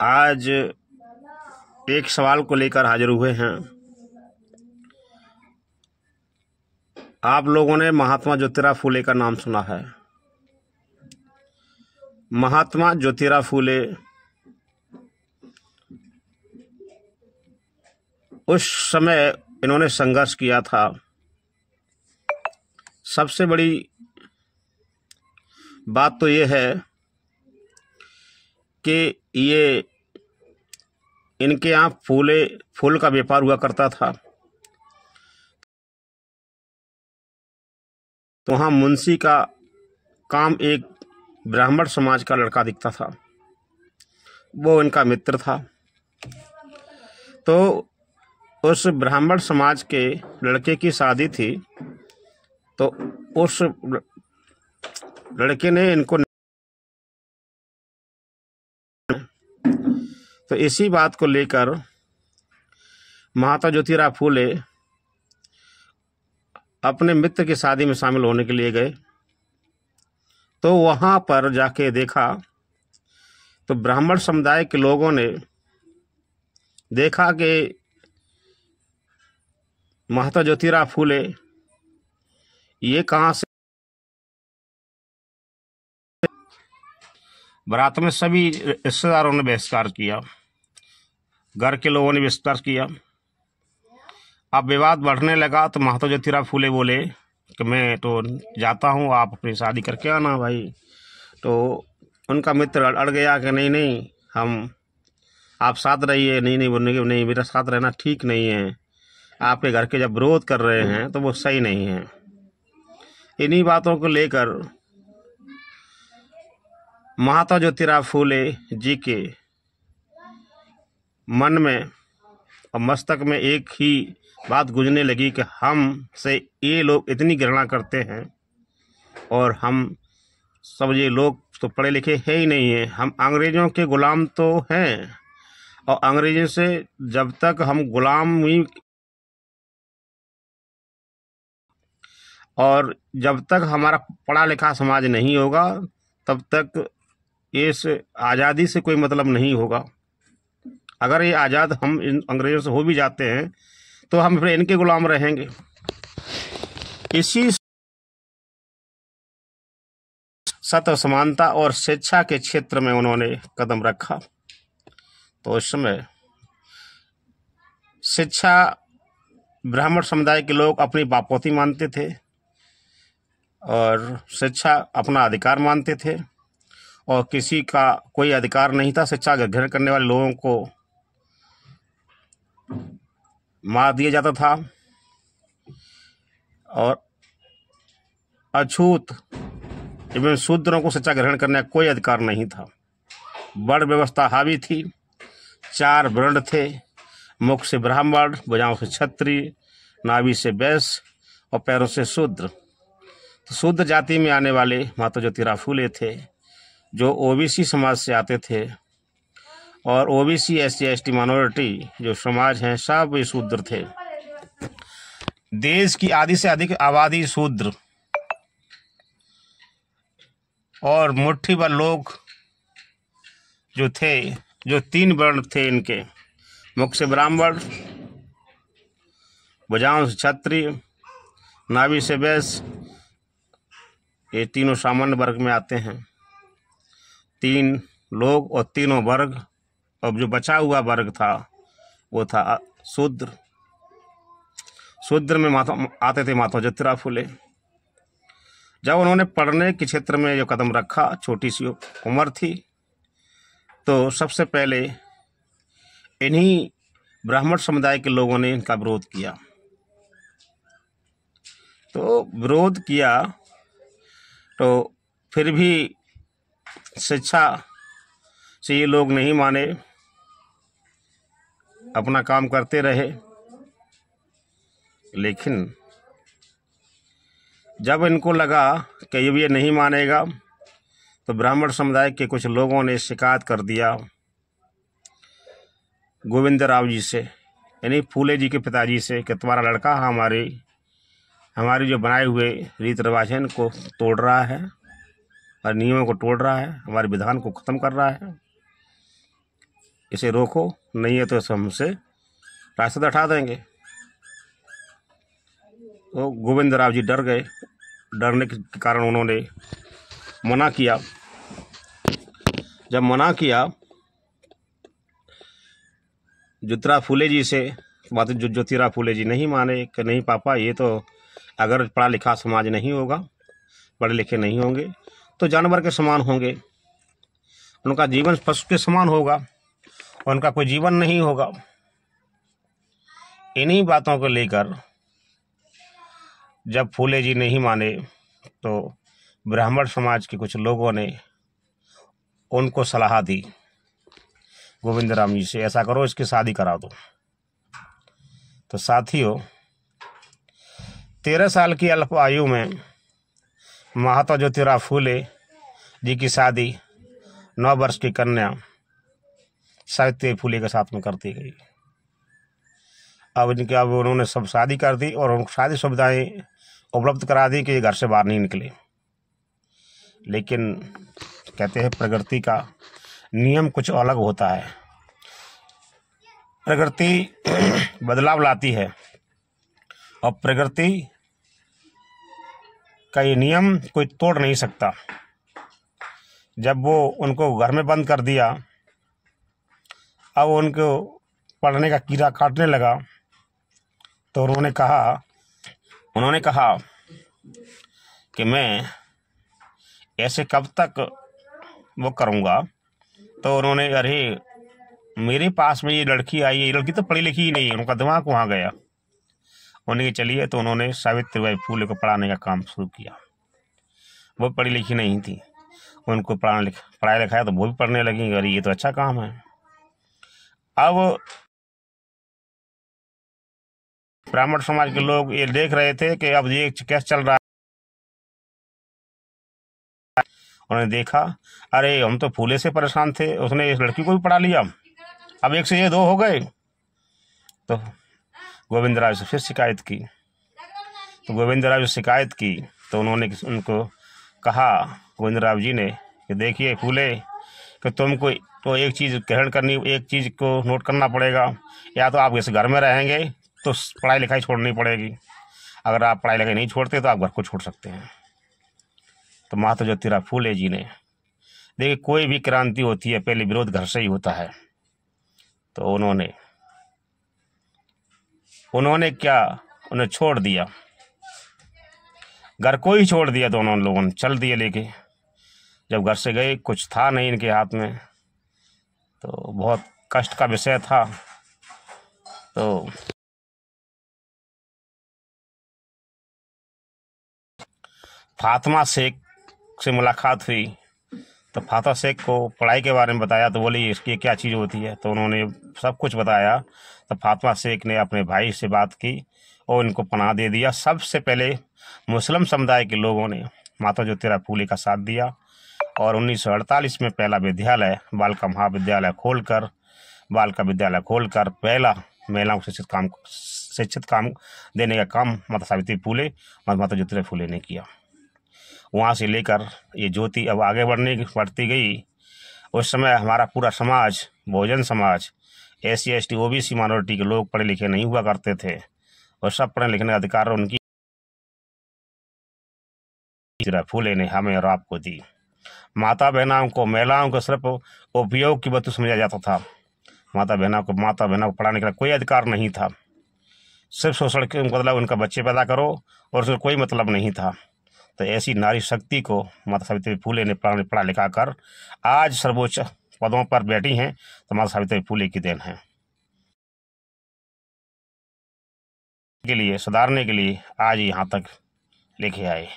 आज एक सवाल को लेकर हाजिर हुए हैं। आप लोगों ने महात्मा ज्योतिराव फूले का नाम सुना है। महात्मा ज्योतिराव फूले उस समय इन्होंने संघर्ष किया था। सबसे बड़ी बात तो ये है कि ये इनके यहाँ फूल का व्यापार हुआ करता था। तो वहाँ मुंशी का काम एक ब्राह्मण समाज का लड़का दिखता था, वो इनका मित्र था। तो उस ब्राह्मण समाज के लड़के की शादी थी, तो उस लड़के ने इनको, तो इसी बात को लेकर महात्मा ज्योतिराव फूले अपने मित्र की शादी में शामिल होने के लिए गए। तो वहाँ पर जाके देखा तो ब्राह्मण समुदाय के लोगों ने देखा कि महात्मा ज्योतिराव फूले ये कहाँ से, बारात में सभी रिश्तेदारों ने बहिष्कार किया, घर के लोगों ने बहिष्कार किया। अब विवाद बढ़ने लगा तो महात्मा ज्योतिराव फूले बोले कि मैं तो जाता हूँ, आप अपनी शादी करके आना भाई। तो उनका मित्र अड़ गया कि नहीं नहीं, हम आप साथ रहिए। नहीं बोलने के, नहीं मेरा साथ रहना ठीक नहीं है, आपके घर के जब विरोध कर रहे हैं तो वो सही नहीं है। इन्हीं बातों को लेकर महात्मा ज्योतिराव फूले जी के मन में और मस्तक में एक ही बात गूंजने लगी कि हम से ये लोग इतनी घृणा करते हैं और हम सब ये लोग तो पढ़े लिखे है ही नहीं हैं, हम अंग्रेजों के गुलाम तो हैं और अंग्रेजों से जब तक हम गुलामी और जब तक हमारा पढ़ा लिखा समाज नहीं होगा तब तक इस आज़ादी से कोई मतलब नहीं होगा। अगर ये आज़ाद हम इन अंग्रेजों से हो भी जाते हैं तो हम फिर इनके गुलाम रहेंगे। इसी सत्य, समानता और शिक्षा के क्षेत्र में उन्होंने कदम रखा। तो उस समय शिक्षा ब्राह्मण समुदाय के लोग अपनी बापोती मानते थे और शिक्षा अपना अधिकार मानते थे और किसी का कोई अधिकार नहीं था। शिक्षा का ग्रहण करने वाले लोगों को मार दिया जाता था और अछूत एवं शूद्रों को शिक्षा ग्रहण करने का कोई अधिकार नहीं था। वर्ण व्यवस्था हावी थी। 4 वर्ण थे, मुख से ब्राह्मण, भुजाओं से क्षत्रिय, नाभि से वैश्य और पैरों से शूद्र। तो शूद्र जाति में आने वाले महात्मा ज्योतिराव फूले थे, जो ओबीसी समाज से आते थे और ओबीसी SC/ST माइनॉरिटी जो समाज हैं सब ये शूद्र थे। देश की आधी से अधिक आबादी शूद्र और मुट्ठी भर लोग जो थे, जो 3 वर्ण थे इनके, मुख से ब्राह्मण, भुजाओं से क्षत्रिय, नाभि से वैश्य, ये तीनों सामान्य वर्ग में आते हैं। 3 लोग और तीनों वर्ग, और जो बचा हुआ वर्ग था वो था शूद्र। शूद्र में आते थे महात्मा ज्योतिराव फूले। जब उन्होंने पढ़ने के क्षेत्र में जो कदम रखा, छोटी सी उम्र थी, तो सबसे पहले इन्हीं ब्राह्मण समुदाय के लोगों ने इनका विरोध किया। तो विरोध किया तो फिर भी शिक्षा से ये लोग नहीं माने, अपना काम करते रहे। लेकिन जब इनको लगा कि ये नहीं मानेगा तो ब्राह्मण समुदाय के कुछ लोगों ने शिकायत कर दिया गोविंदराव जी से, यानी फूले जी के पिताजी से, कि तुम्हारा लड़का हमारी जो बनाए हुए रीत रिवाज है इनको तोड़ रहा है और नियमों को तोड़ रहा है, हमारे विधान को ख़त्म कर रहा है। इसे रोको, नहीं है तो हमसे रास्ते से हटा देंगे। तो गोविंदराव जी डर गए। डरने के कारण उन्होंने मना किया। जब मना किया ज्योतिराव फूले जी से, बात ज्योतिराव फूले जी नहीं माने कि नहीं पापा, ये तो अगर पढ़ा लिखा समाज नहीं होगा, पढ़े लिखे नहीं होंगे तो जानवर के समान होंगे, उनका जीवन पशु के समान होगा, उनका कोई जीवन नहीं होगा। इन्हीं बातों को लेकर जब फूले जी नहीं माने तो ब्राह्मण समाज के कुछ लोगों ने उनको सलाह दी गोविंदराम जी से, ऐसा करो इसकी शादी करा दो। तो साथियों, 13 साल की अल्प आयु में महात्मा ज्योतिराव फूले जी की शादी 9 वर्ष की कन्या सावित्री फूले के साथ में कर दी गई। अब उन्होंने सब शादी कर दी और उनको शादी सुविधाएं उपलब्ध करा दी कि घर से बाहर नहीं निकले। लेकिन कहते हैं प्रकृति का नियम कुछ अलग होता है। प्रकृति बदलाव लाती है और प्रकृति का ये नियम कोई तोड़ नहीं सकता। जब वो उनको घर में बंद कर दिया, अब उनको पढ़ने का कीड़ा काटने लगा, तो उन्होंने कहा कि मैं ऐसे कब तक वो करूँगा। तो उन्होंने, अरे मेरे पास में ये लड़की आई है, ये लड़की तो पढ़ी लिखी ही नहीं है, उनका दिमाग वहाँ गया। उन्हें चलिए, तो उन्होंने सावित्रीबाई फूले को पढ़ाने का काम शुरू किया। वो पढ़ी लिखी नहीं थी, उनको पढ़ाया लिखाया तो वो भी पढ़ने लगी। अरे ये तो अच्छा काम है। अब ब्राह्मण समाज के लोग ये देख रहे थे कि अब ये कैसे चल रहा है। उन्होंने देखा, अरे हम तो फूले से परेशान थे, उसने इस लड़की को भी पढ़ा लिया, अब एक से ये 2 हो गए। तो गोविंदराव से फिर शिकायत की। तो गोविंदराव से शिकायत की तो उन्होंने उनको कहा, गोविंदराव जी ने, कि देखिए फूले, कि तुमको तो एक चीज़ ग्रहण करनी, एक चीज़ को नोट करना पड़ेगा, या तो आप इस घर में रहेंगे तो पढ़ाई लिखाई छोड़नी पड़ेगी, अगर आप पढ़ाई लिखाई नहीं छोड़ते तो आप घर को छोड़ सकते हैं। तो महात्मा ज्योतिराव फूले जी ने, देखिए कोई भी क्रांति होती है पहले विरोध घर से ही होता है। तो उन्होंने क्या, उन्हें छोड़ दिया, घर को ही छोड़ दिया। तो उन्होंने लोगों ने चल दिए लेके। जब घर से गए, कुछ था नहीं इनके हाथ में, तो बहुत कष्ट का विषय था। तो फातिमा शेख से मुलाकात हुई, तो फातिमा शेख को पढ़ाई के बारे में बताया, तो बोली इसकी क्या चीज़ होती है। तो उन्होंने सब कुछ बताया। तो फातिमा शेख ने अपने भाई से बात की और इनको पनाह दे दिया। सबसे पहले मुस्लिम समुदाय के लोगों ने माता ज्योतिराव फूले का साथ दिया और 1948 में पहला विद्यालय बालिका महाविद्यालय खोलकर पहला महिलाओं को शिक्षित काम देने का काम माता सावित्री फूले और माता ज्योतिराव फूले ने किया। वहाँ से लेकर ये ज्योति अब आगे बढ़ती गई। उस समय हमारा पूरा समाज, Bahujan Samaj, SC ST OBC minority के लोग पढ़े लिखे नहीं हुआ करते थे और सब पढ़ने लिखने का अधिकार उनकी फूले ने हमें और आपको दी। माता बहनों को, महिलाओं को सिर्फ उपयोग की वस्तु समझा जाता था। माता बहनों को पढ़ाने का कोई अधिकार नहीं था। सिर्फ शोषण के मतलब उनका बच्चे पैदा करो और उसका कोई मतलब नहीं था। तो ऐसी नारी शक्ति को माता सावित्री फूले ने पढ़ा लिखा कर आज सर्वोच्च पदों पर बैठी हैं, तो माता सावित्री फूले की देन है। के लिए सुधारने के लिए आज यहाँ तक लेके आए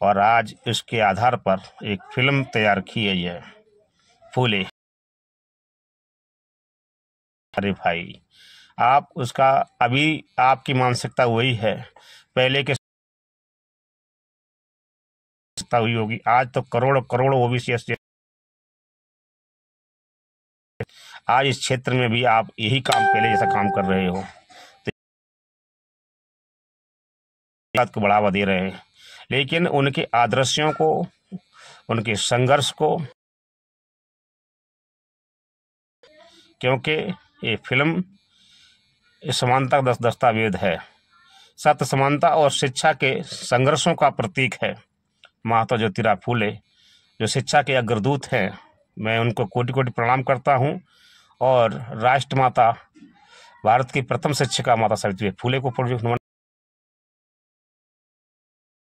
और आज इसके आधार पर एक फिल्म तैयार की गई है, फूले। अरे भाई, आप उसका, अभी आपकी मानसिकता वही है, पहले के हुई होगी। आज तो करोड़ों OBC SC, आज इस क्षेत्र में भी आप यही काम पहले जैसा काम कर रहे हो, तो बात को बढ़ावा दे रहे हैं। लेकिन उनके आदर्शों को, उनके संघर्ष को क्योंकि ये फिल्म समानता का दस्तावेज है। सत्य, समानता और शिक्षा के संघर्षों का प्रतीक है महात्मा ज्योतिराव फूले, जो शिक्षा के अग्रदूत हैं। मैं उनको कोटि कोटि प्रणाम करता हूं और राष्ट्रमाता, भारत की प्रथम शिक्षिका माता सावित्रीबाई फूले को नमन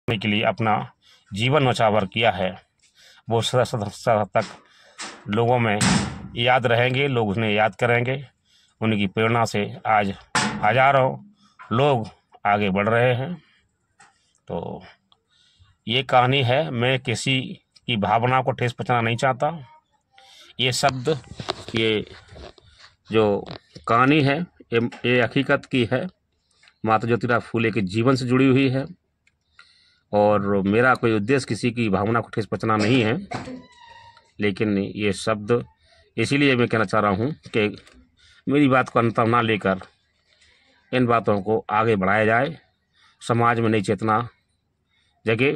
के लिए अपना जीवन न्यौछावर किया है। वो सदा तक लोगों में याद रहेंगे, लोग उन्हें याद करेंगे। उनकी प्रेरणा से आज हजारों लोग आगे बढ़ रहे हैं। तो ये कहानी है। मैं किसी की भावना को ठेस पहुंचाना नहीं चाहता। ये शब्द, ये जो कहानी है, ये हकीकत की है, माता ज्योतिराव फूले के जीवन से जुड़ी हुई है। और मेरा कोई उद्देश्य किसी की भावना को ठेस पहुंचाना नहीं है, लेकिन ये शब्द इसीलिए मैं कहना चाह रहा हूँ कि मेरी बात को अंतर ना लेकर इन बातों को आगे बढ़ाया जाए, समाज में नई चेतना जगे।